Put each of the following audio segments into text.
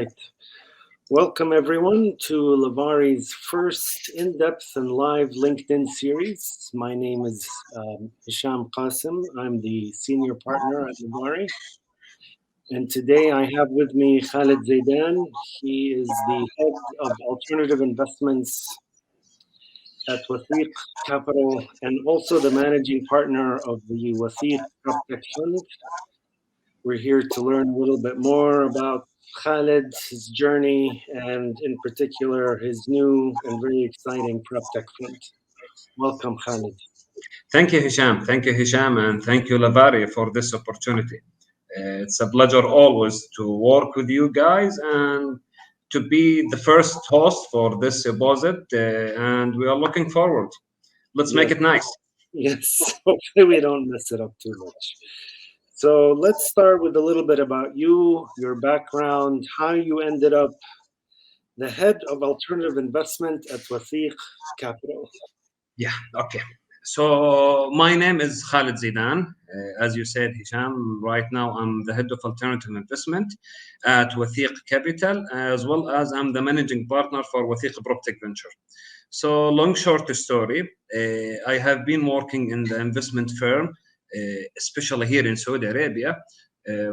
right. Welcome everyone to Lavari's first in-depth and live LinkedIn series. My name is Hisham Qasim. I'm the senior partner at Lavari. And today I have with me Khaled Zaidan. He is the head of alternative investments at Watheeq Capital and also the managing partner of the Watheeq Proptech Fund. We're here to learn a little bit more about Khaled, his journey, and in particular, his new and very exciting PropTech Fund. Welcome, Khaled. Thank you, Hisham. Thank you, Hisham, and thank you, Lavari, for this opportunity. It's a pleasure always to work with you guys and to be the first host for this symposium, and we are looking forward. Let's make it nice. Yes, hopefully we don't mess it up too much. So let's start with a little bit about you, your background, how you ended up the head of alternative investment at Watheeq Capital. Yeah, okay. So my name is Khaled Zaidan. As you said, Hisham, right now I'm the head of alternative investment at Watheeq Capital, as well as I'm the managing partner for Watheeq Proptech Venture. So long short story, I have been working in the investment firm, especially here in Saudi Arabia,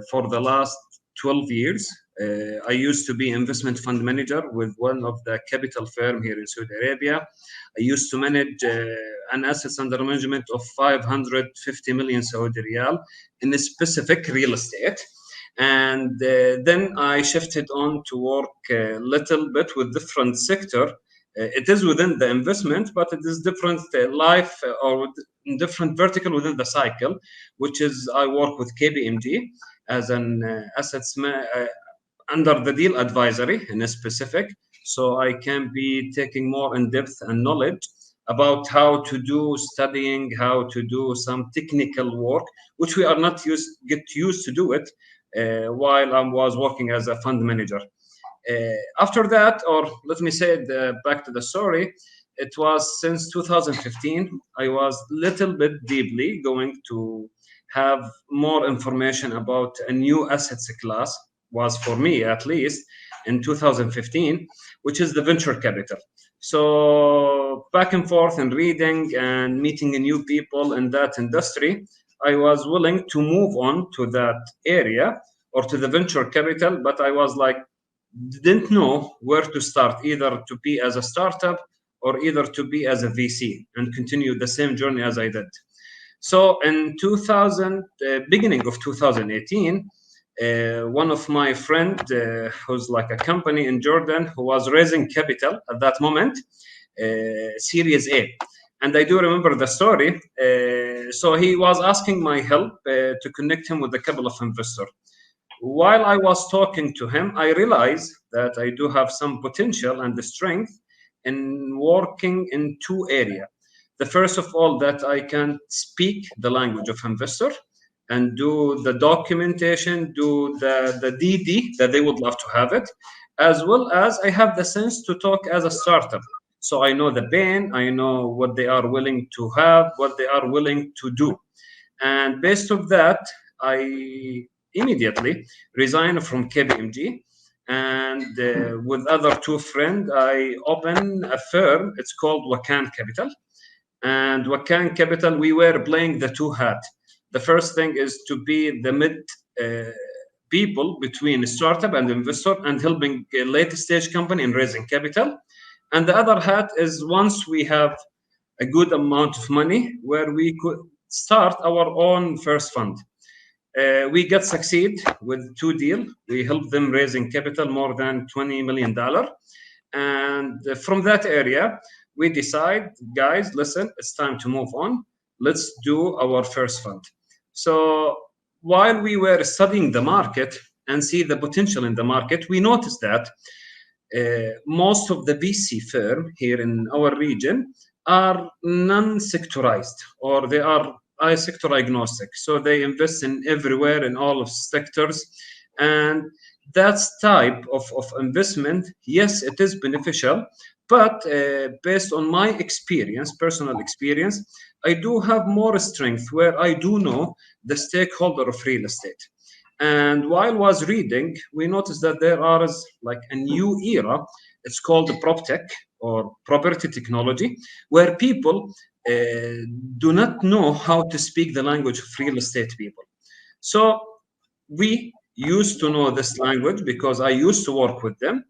for the last 12 years. I used to be investment fund manager with one of the capital firm here in Saudi Arabia. I used to manage an assets under management of 550 million Saudi riyal in a specific real estate. And then I shifted on to work a little bit with different sector. It is within the investment, but it is different life or different vertical within the cycle, which is I work with KPMG as an under the deal advisory in a specific. So I can be taking more in depth and knowledge about how to do studying, how to do some technical work, which we are not get used to do it while I was working as a fund manager. After that, or let me say it, back to the story, it was since 2015, I was little bit deeply going to have more information about a new assets class, was for me at least, in 2015, which is the venture capital. So back and forth and reading and meeting new people in that industry, I was willing to move on to that area or to the venture capital, but I was like, didn't know where to start, either to be as a startup or either to be as a VC and continue the same journey as I did. So in beginning of 2018, one of my friend who's like a company in Jordan who was raising capital at that moment, Series A. And I do remember the story. So he was asking my help to connect him with a couple of investors. While I was talking to him, I realized that I do have some potential and the strength in working in two areas. The first of all, that I can speak the language of investor and do the documentation, do the DD that they would love to have it, as well as I have the sense to talk as a startup. So I know the pain, I know what they are willing to have, what they are willing to do. And based on that, I immediately resigned from KPMG, and with other two friends, I opened a firm. It's called Wakan Capital. And Wakan Capital, we were playing the two hats. The first thing is to be the mid people between startup and investor and helping a late stage company in raising capital. And the other hat is once we have a good amount of money where we could start our own first fund. We got succeed with two deals. We helped them raising capital more than $20 million. And from that area, we decide, guys, listen, it's time to move on. Let's do our first fund. So while we were studying the market and see the potential in the market, we noticed that most of the VC firm here in our region are non-sectorized, or they are sector agnostic. So they invest in everywhere in all of sectors. And that type of investment, yes, it is beneficial. But based on my experience, personal experience, I do have more strength where I do know the stakeholder of real estate. And while was reading, we noticed that there is like a new era. It's called PropTech or property technology, where people do not know how to speak the language of real estate people. So we used to know this language because I used to work with them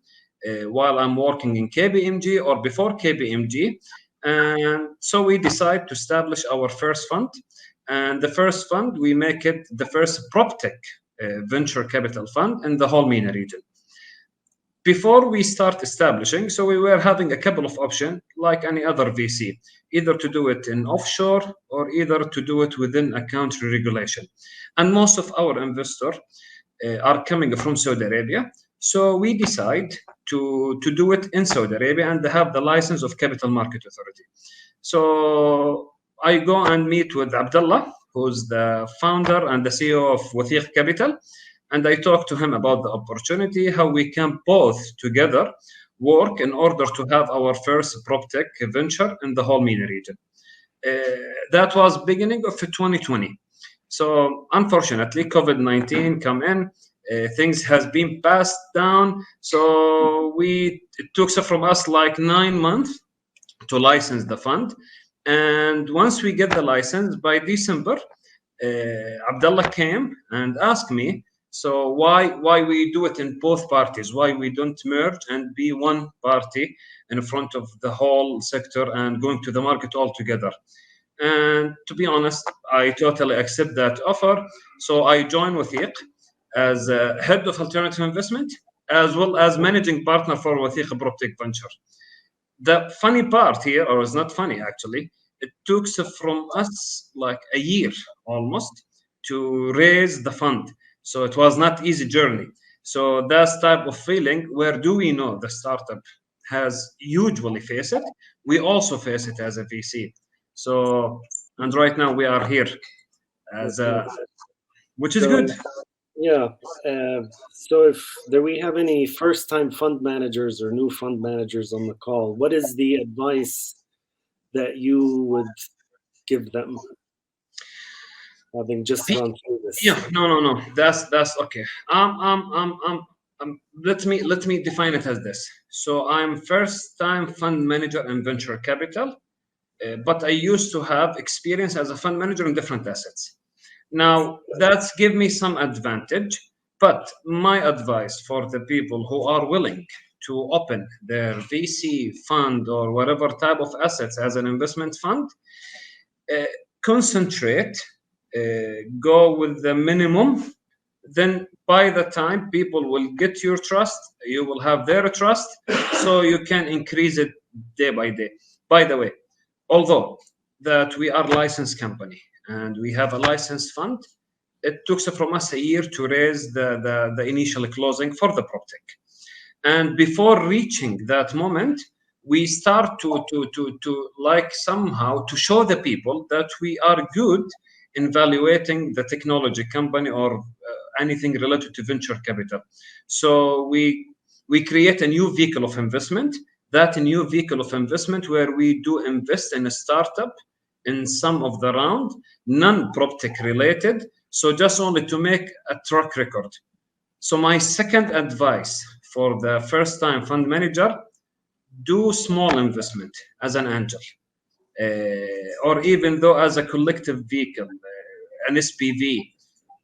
while I'm working in KBMG or before KBMG. And so we decided to establish our first fund. And the first fund, we make it the first PropTech venture capital fund in the whole MENA region. Before we start establishing, so we were having a couple of options like any other VC, either to do it in offshore or either to do it within a country regulation. And most of our investors are coming from Saudi Arabia. So we decide to do it in Saudi Arabia and have the license of Capital Market Authority. So I go and meet with Abdullah, who's the founder and the CEO of Watheeq Capital. And I talk to him about the opportunity, how we can both together work in order to have our first PropTech venture in the whole MENA region. That was beginning of 2020. So unfortunately, COVID-19 come in, things has been passed down. So it took from us like 9 months to license the fund. And once we get the license by December, Abdullah came and asked me, so why we do it in both parties? Why we don't merge and be one party in front of the whole sector and going to the market all together? And to be honest, I totally accept that offer. So I joined Watheeq as head of alternative investment, as well as managing partner for Watheeq Proptech Venture. The funny part here, or it's not funny actually, it took from us like a year almost to raise the fund. So it was not easy journey. So that's type of feeling, where do we know the startup has usually face it, we also face it as a VC. So, and right now we are here as a, which is So good. yeah, so if do we have any first-time fund managers or new fund managers on the call? What is the advice that you would give them, having just gone through this? Yeah, no. That's okay. Let me define it as this. So I'm first time fund manager in venture capital, but I used to have experience as a fund manager in different assets. Now that's give me some advantage, but my advice for the people who are willing to open their VC fund or whatever type of assets as an investment fund, uh, concentrate, go with the minimum. Then by the time people will get your trust, you will have their trust, so you can increase it day by day. By the way, although that we are licensed company and we have a licensed fund, it took from us a year to raise the initial closing for the PropTech. And before reaching that moment, we start to like somehow to show the people that we are good in evaluating the technology company or anything related to venture capital. So we create a new vehicle of investment. That new vehicle of investment where we do invest in a startup in some of the round, non-PropTech related. So just only to make a track record. So my second advice for the first time fund manager, do small investment as an angel, or even though as a collective vehicle, an SPV.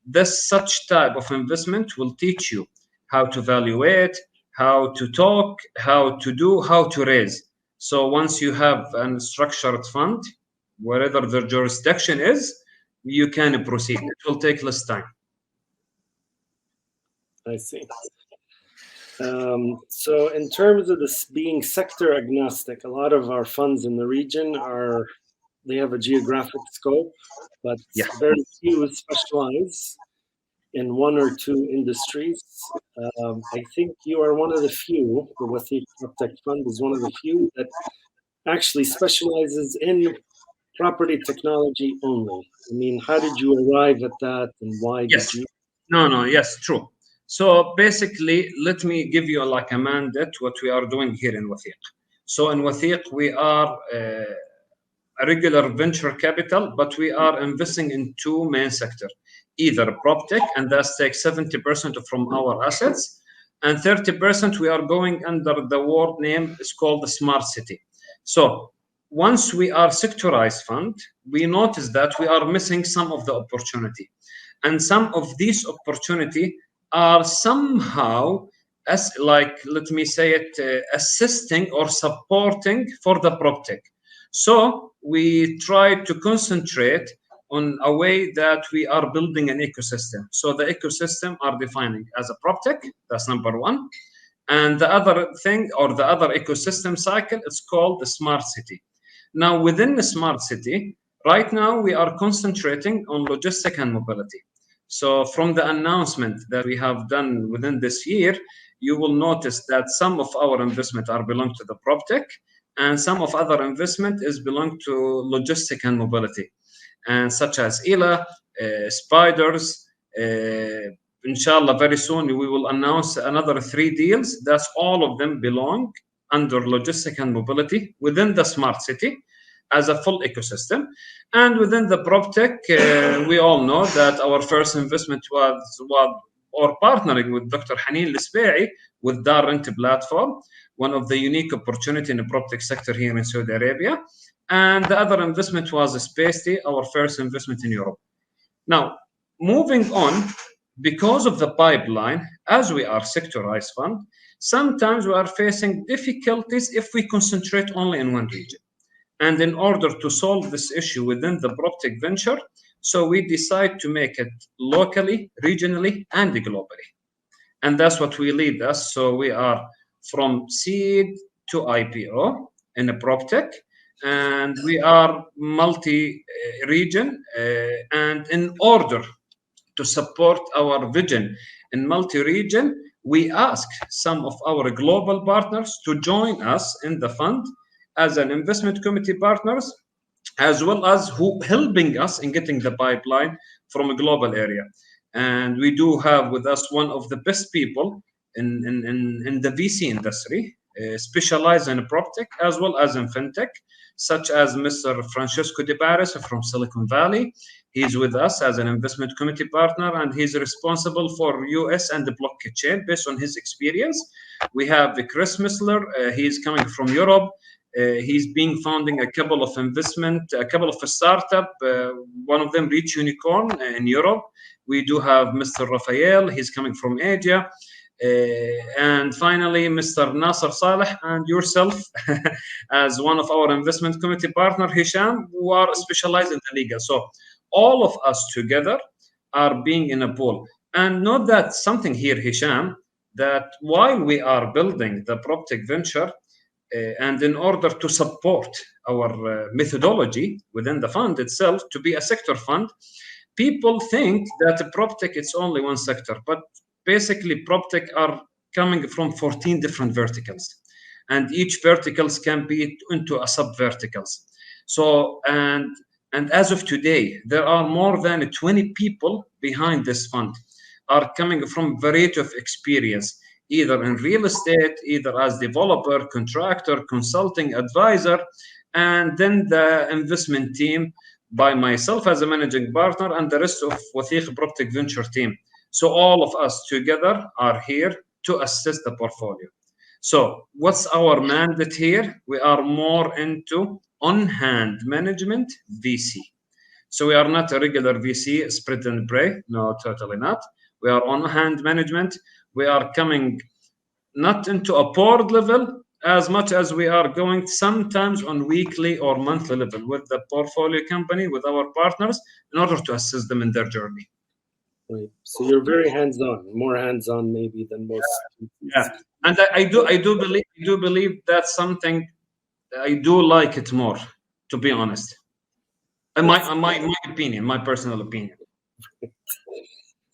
This such type of investment will teach you how to evaluate, how to talk, how to do, how to raise. So once you have a structured fund, wherever the jurisdiction is, you can proceed. It will take less time. I see. So in terms of this being sector agnostic, a lot of our funds in the region they have a geographic scope, but Yeah. very few specialize in one or two industries. I think you are one of the few. The Watheeq Proptech Fund is one of the few that actually specializes in property technology only. I mean, how did you arrive at that, and why did Yes. you? No. Yes, true. So basically, let me give you like a mandate what we are doing here in Watheeq. So in Watheeq, we are a regular venture capital, but we are investing in two main sectors, either PropTech, and that takes 70% from our assets, and 30% we are going under the word name is called the Smart City. So once we are sectorized fund, we notice that we are missing some of the opportunity, and some of these opportunity are somehow as like let me say it assisting or supporting for the PropTech. So we try to concentrate on a way that we are building an ecosystem. So the ecosystem are defining as a PropTech, that's number one. And the other thing or the other ecosystem cycle, it's called the Smart City. Now, within the Smart City, right now we are concentrating on logistic and mobility. So from the announcement that we have done within this year, you will notice that some of our investment are belong to the PropTech, and some of other investment is belong to logistic and mobility, and such as ELA, Spiders. Inshallah, very soon we will announce another 3 deals. That's all of them belong under logistic and mobility within the Smart City as a full ecosystem. And within the PropTech, we all know that our first investment was or partnering with Dr. Haneen Lisbei with Dar Rent platform, one of the unique opportunity in the PropTech sector here in Saudi Arabia. And the other investment was Spacety, our first investment in Europe. Now, moving on, because of the pipeline, as we are sectorized fund, sometimes we are facing difficulties if we concentrate only in one region. And in order to solve this issue within the PropTech venture, so we decide to make it locally, regionally, and globally. And that's what we lead us. So we are from seed to IPO in a PropTech, and we are multi-region. And in order to support our vision in multi-region, we ask some of our global partners to join us in the fund as an investment committee partners, as well as who helping us in getting the pipeline from a global area. And we do have with us one of the best people in the VC industry, specialized in PropTech as well as in FinTech, such as Mr. Francesco De Paris from Silicon Valley. He's with us as an investment committee partner, and he's responsible for US and the blockchain based on his experience. We have Chris Missler. He's coming from Europe. He's been founding a couple of a couple of startup. One of them reached unicorn in Europe. We do have Mr. Rafael. He's coming from Asia. And finally, Mr. Nasser Saleh and yourself as one of our investment committee partner, Hisham, who are specialized in the legal. So all of us together are being in a pool. And note that something here, Hisham, that while we are building the PropTech venture, and in order to support our methodology within the fund itself to be a sector fund, people think that PropTech it's only one sector, but basically PropTech are coming from 14 different verticals, and each verticals can be into a sub verticals. So and as of today, there are more than 20 people behind this fund, are coming from variety of experience, either in real estate, either as developer, contractor, consulting, advisor, and then the investment team by myself as a managing partner and the rest of Watheeq Proptech Venture team. So all of us together are here to assist the portfolio. So what's our mandate here? We are more into on-hand management VC. So we are not a regular VC, spread and pray. No, totally not. We are on-hand management. We are coming not into a board level as much as we are going sometimes on weekly or monthly level with the portfolio company, with our partners, in order to assist them in their journey. Right. So you're very hands-on, more hands-on maybe than most. Yeah, and I do believe that's something I do like it more, to be honest. In my opinion, my personal opinion.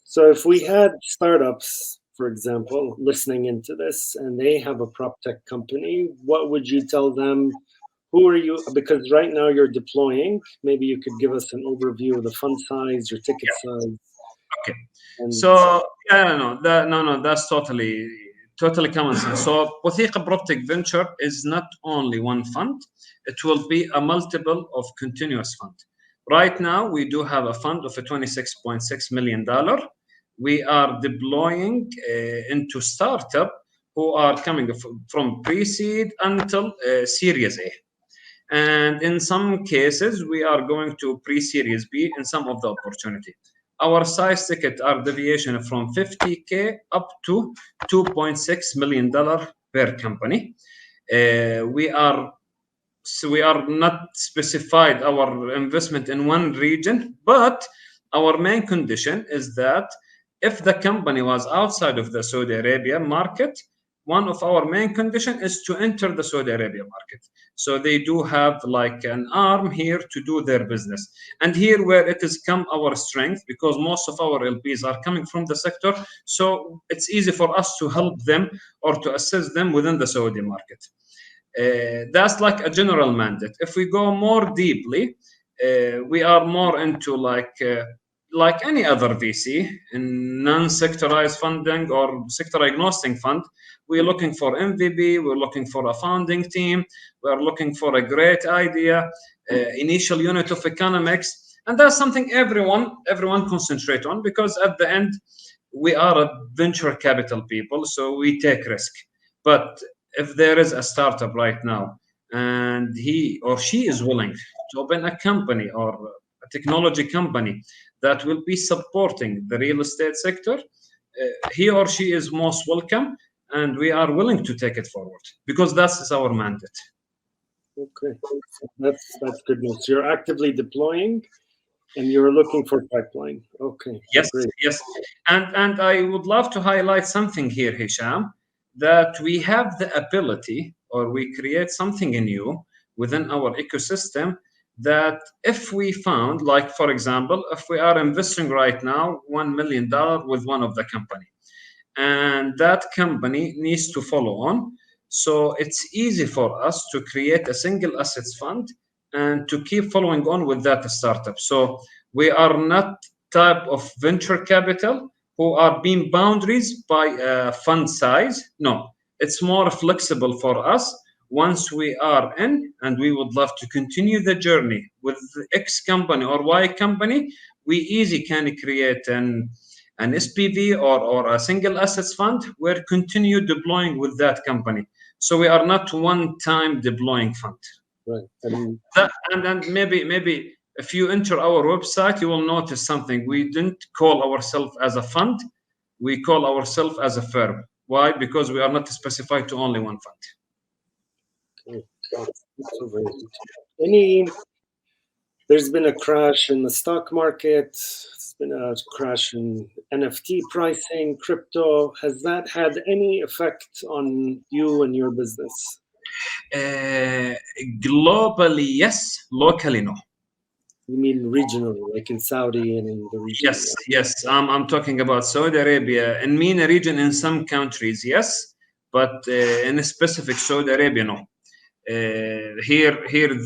So if we had startups, for example, listening into this, and they have a prop tech company, what would you tell them? Who are you? Because right now you're deploying. Maybe you could give us an overview of the fund size, your ticket size. Okay. So yeah, no, that's totally common sense. So Watheeq Proptech Venture is not only one fund; it will be a multiple of continuous fund. Right now, we do have a fund of a $26.6 million. We are deploying into startup who are coming from pre-seed until Series A. And in some cases, we are going to pre-series B in some of the opportunity. Our size ticket are deviation from 50K up to $2.6 million per company. We are not specified our investment in one region, but our main condition is that if the company was outside of the Saudi Arabia market, one of our main condition is to enter the Saudi Arabia market. So they do have like an arm here to do their business. And here where it has come our strength, because most of our LPs are coming from the sector, so it's easy for us to help them or to assist them within the Saudi market. That's like a general mandate. If we go more deeply, we are more into like any other VC in non-sectorized funding or sector agnostic fund. We're looking for MVP. We're looking for a founding team. We're looking for a great idea, initial unit of economics, and that's something everyone concentrate on, because at the end we are a venture capital people, so we take risk. But if there is a startup right now and he or she is willing to open a company or a technology company that will be supporting the real estate sector, he or she is most welcome, and we are willing to take it forward because that's our mandate. Okay, so that's good news. So you're actively deploying, and you're looking for pipeline. Okay, Yes, great. yes. And I would love to highlight something here, Hisham, that we have the ability or we create something new within our ecosystem that if we found, like for example, if we are investing right now $1 million with one of the company, and that company needs to follow on. So it's easy for us to create a single assets fund and to keep following on with that startup. So we are not type of venture capital who are being boundaries by fund size. No, it's more flexible for us. Once we are in and we would love to continue the journey with X company or Y company, we easy can create an SPV or a single assets fund, we're continue deploying with that company. So we are not one-time deploying fund. Right. And maybe if you enter our website, you will notice something. We didn't call ourselves as a fund. We call ourselves as a firm. Why? Because we are not specified to only one fund. Okay, that's so very good. There's been a crash in the stock market. It's been a crash in NFT pricing, crypto. Has that had any effect on you and your business? Globally, yes. Locally, no. You mean regionally, like in Saudi and in the region? Yes, yes. I'm talking about Saudi Arabia and MENA region in some countries, yes, but in a specific Saudi Arabia, no. Here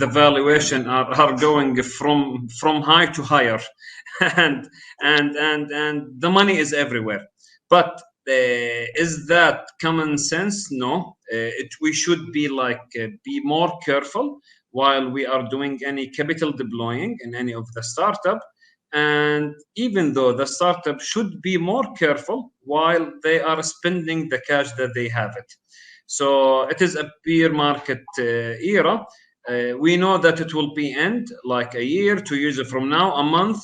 the valuation are going from high to higher, and and the money is everywhere. But is that common sense? No. We should be be more careful while we are doing any capital deploying in any of the startup. And even though the startup should be more careful while they are spending the cash that they have it. So it is a bear market era. We know that it will be end like a year, 2 years from now, a month.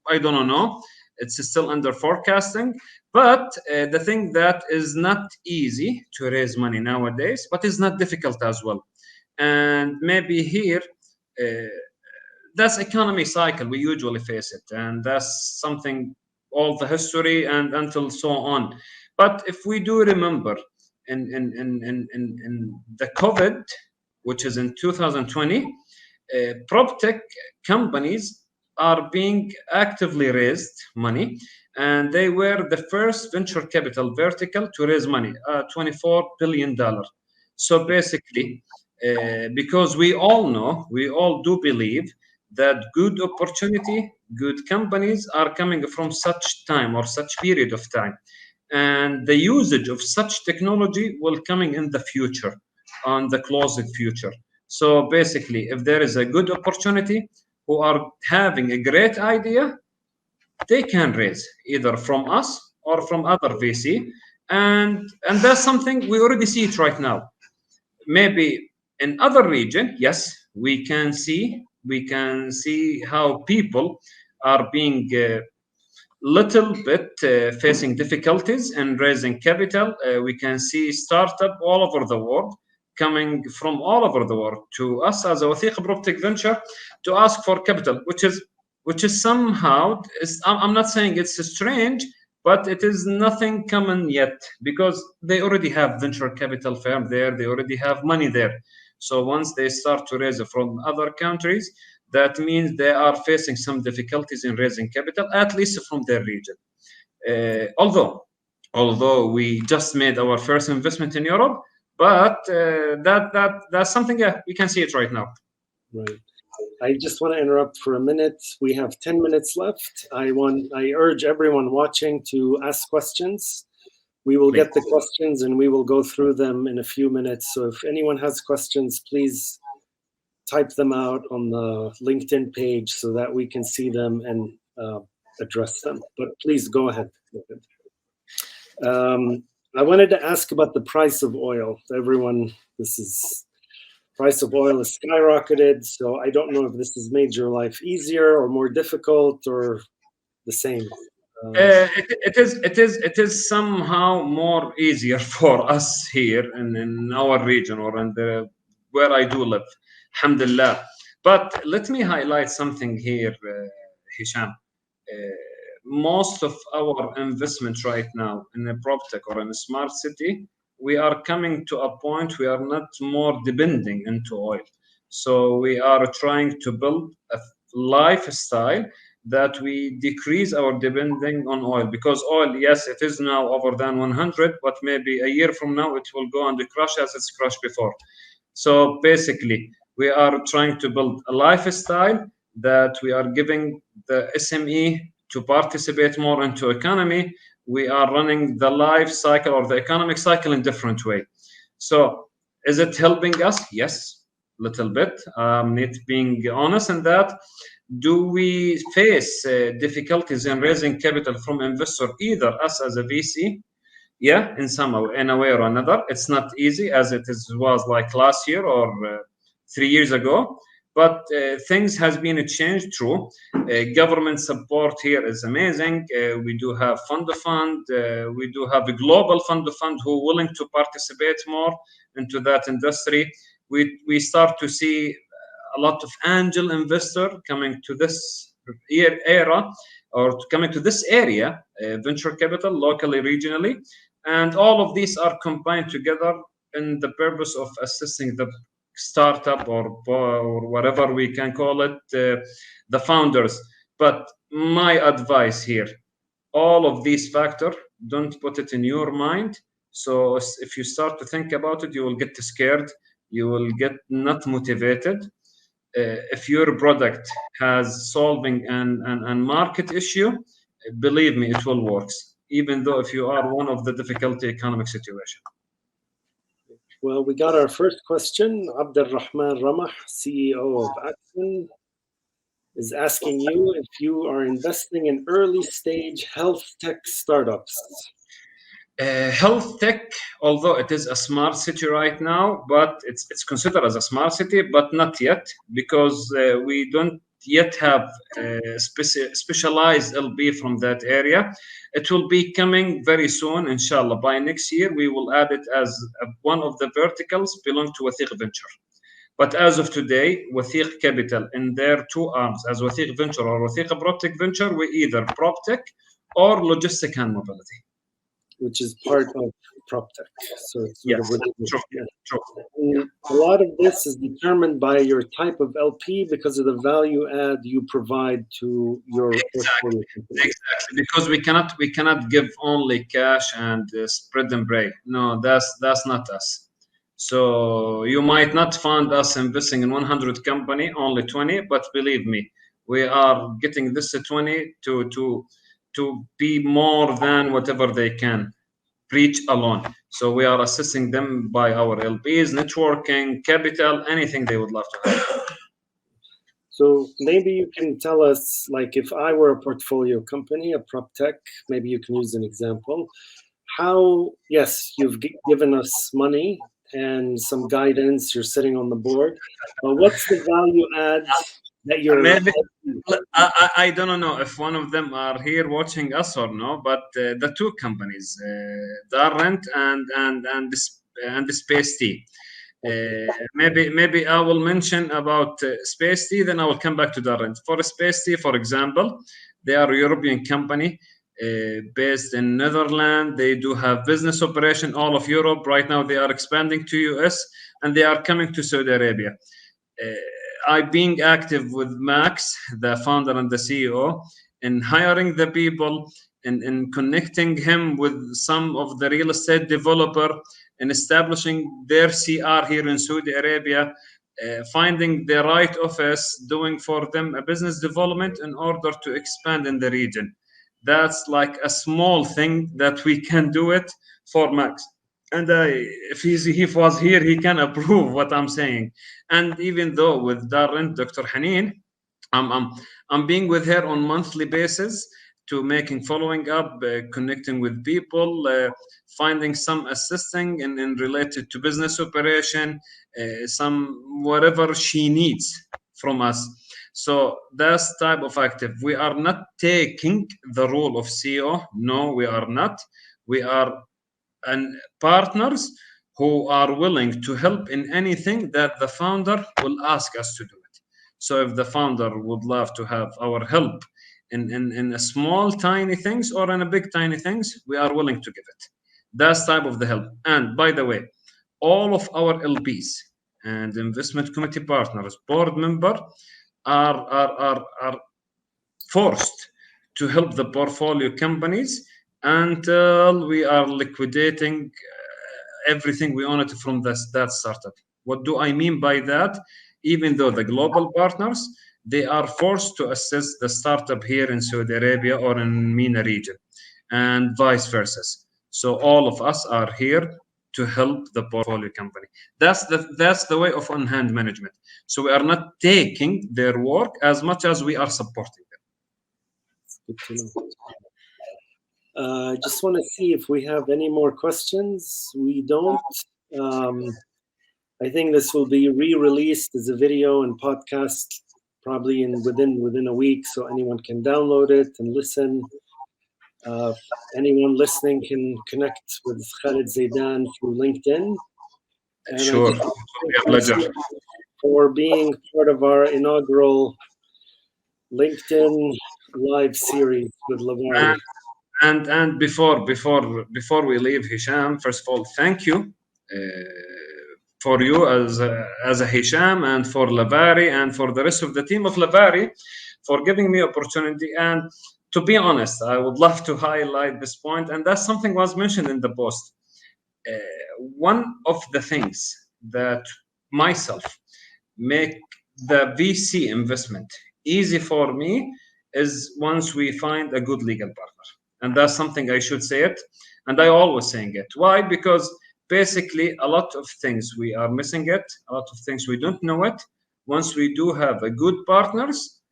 I don't know. It's still under forecasting. But the thing that is not easy to raise money nowadays, but it's not difficult as well. And maybe here, that's economy cycle. We usually face it, and that's something all the history and until so on. But if we do remember, in the COVID, which is in 2020, prop tech companies are being actively raised money, and they were the first venture capital vertical to raise money, $24 billion. So basically, because we all know, we all do believe that good opportunity, good companies are coming from such time or such period of time, and the usage of such technology will coming in the future, on the close future. So basically, if there is a good opportunity, who are having a great idea, they can raise either from us or from other VC, and that's something we already see it right now. Maybe in other region, yes, we can see how people are being little bit facing difficulties in raising capital. We can see startup all over the world coming from all over the world to us as a Watheeq Proptech Venture to ask for capital, which is somehow I'm not saying it's strange, but it is nothing common yet because they already have venture capital firm there, they already have money there. So once they start to raise from other countries, that means they are facing some difficulties in raising capital, at least from their region. Although we just made our first investment in Europe, but that's something, yeah, we can see it right now. Right. I just want to interrupt for a minute. We have 10 minutes left. I urge everyone watching to ask questions. We will get the questions and we will go through them in a few minutes. So if anyone has questions, please type them out on the LinkedIn page so that we can see them and address them. But please go ahead. I wanted to ask about the price of oil. Everyone, price of oil has skyrocketed. So I don't know if this has made your life easier or more difficult or the same. It is somehow more easier for us here in our region or in the where I do live, alhamdulillah. But let me highlight something here, Hisham. Most of our investment right now in a PropTech or in a smart city, we are coming to a point we are not more depending into oil. So we are trying to build a lifestyle that we decrease our depending on oil, because oil, yes, it is now over than 100, but maybe a year from now it will go and crash as it's crashed before. So basically, we are trying to build a lifestyle that we are giving the SME to participate more into economy. We are running the life cycle or the economic cycle in different way. So is it helping us? Yes, little bit. Need being honest in that. Do we face difficulties in raising capital from investor, either us as a VC? Yeah, in a way or another. It's not easy as was like last year or 3 years ago, but things has been changed. True, government support here is amazing. We do have fund of fund. We do have a global fund of fund who are willing to participate more into that industry. We start to see a lot of angel investor coming to this era or coming to this area, venture capital locally, regionally, and all of these are combined together in the purpose of assisting the startup or whatever we can call it, the founders. But my advice here, all of these factors, don't put it in your mind. So if you start to think about it, you will get scared, you will get not motivated. If your product has solving and market issue, believe me, it will work, even though if you are one of the difficult economic situation. Well, we got our first question. Abdurrahman Ramah, CEO of Action, is asking you if you are investing in early stage health tech startups. Health tech, although it is a smart city right now, but it's considered as a smart city, but not yet, because we don't yet have specialized LP from that area. It will be coming very soon, inshallah. By next year, we will add it as one of the verticals belong to Watheeq Venture. But as of today, Watheeq Capital in their two arms, as Watheeq Venture or Watheeq Proptech Venture, we either PropTech or Logistic and Mobility, which is part of PropTech. So it's sort of true. A lot of this is determined by your type of LP because of the value add you provide to your portfolio company. Exactly, because we cannot give only cash and spread and pray. No, that's not us. So you might not find us investing in 100 company, only 20, but believe me, we are getting this 20 to be more than whatever they can reach alone. So we are assisting them by our LPs, networking, capital, anything they would love to have. So maybe you can tell us, like, if I were a portfolio company, a prop tech, maybe you can use an example. How, yes, you've given us money and some guidance, you're sitting on the board, but what's the value add that you're. Maybe I don't know if one of them are here watching us or no, but the two companies, Darrent and the Space T. Maybe I will mention about Space T, then I will come back to Darrent. For Space T, for example, they are a European company based in Netherlands. They do have business operation all of Europe. Right now, they are expanding to US and they are coming to Saudi Arabia. I being active with Max, the founder and the CEO, in hiring the people in connecting him with some of the real estate developer and establishing their CR here in Saudi Arabia, finding the right office, doing for them a business development in order to expand in the region. That's like a small thing that we can do it for Max. And if he was here, he can approve what I'm saying. And even though with Darren, Dr. Haneen, I'm, I'm, I'm being with her on monthly basis to making following up, connecting with people, finding some assisting in related to business operation, some whatever she needs from us. So that's type of active. We are not taking the role of CEO. No, we are not. We are and partners who are willing to help in anything that the founder will ask us to do it. So if the founder would love to have our help in a small tiny things or in a big tiny things, we are willing to give it. That's type of the help. And by the way, all of our LPs and investment committee partners, board member are forced to help the portfolio companies until we are liquidating everything we own it from that startup. What do I mean by that? Even though the global partners, they are forced to assist the startup here in Saudi Arabia or in MENA region and vice versa. So all of us are here to help the portfolio company. That's the way of on-hand management. So we are not taking their work as much as we are supporting them. Good to know. Just want to see if we have any more questions. We don't. I think this will be re-released as a video and podcast probably within a week, so anyone can download it and listen. Anyone listening can connect with Khaled Zaidan through LinkedIn. And sure, I just thank you for being part of our inaugural LinkedIn live series with Lavari. And before we leave, Hisham, first of all, thank you for you as a Hisham and for Lavari and for the rest of the team of Lavari for giving me opportunity. And to be honest, I would love to highlight this point, and that's something was mentioned in the post. One of the things that myself make the VC investment easy for me is once we find a good legal partner. And that's something I should say it. And I always saying it. Why? Because basically a lot of things we are missing it, a lot of things we don't know it. Once we do have a good partners,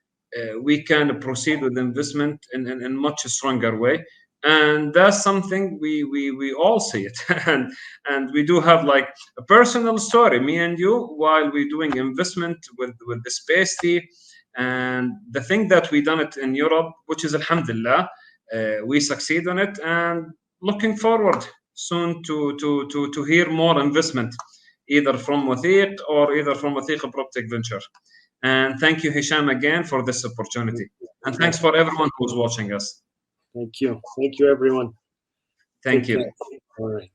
we can proceed with investment in much stronger way. And that's something we all see it. and we do have like a personal story, me and you, while we're doing investment with the Space Tea. And the thing that we done it in Europe, which is alhamdulillah, we succeed on it, and looking forward soon to hear more investment, either from Watheeq or either from Watheeq Proptech Venture. And thank you, Hisham, again for this opportunity. And thanks for everyone who's watching us. Thank you. Thank you, everyone. Thank you. All right.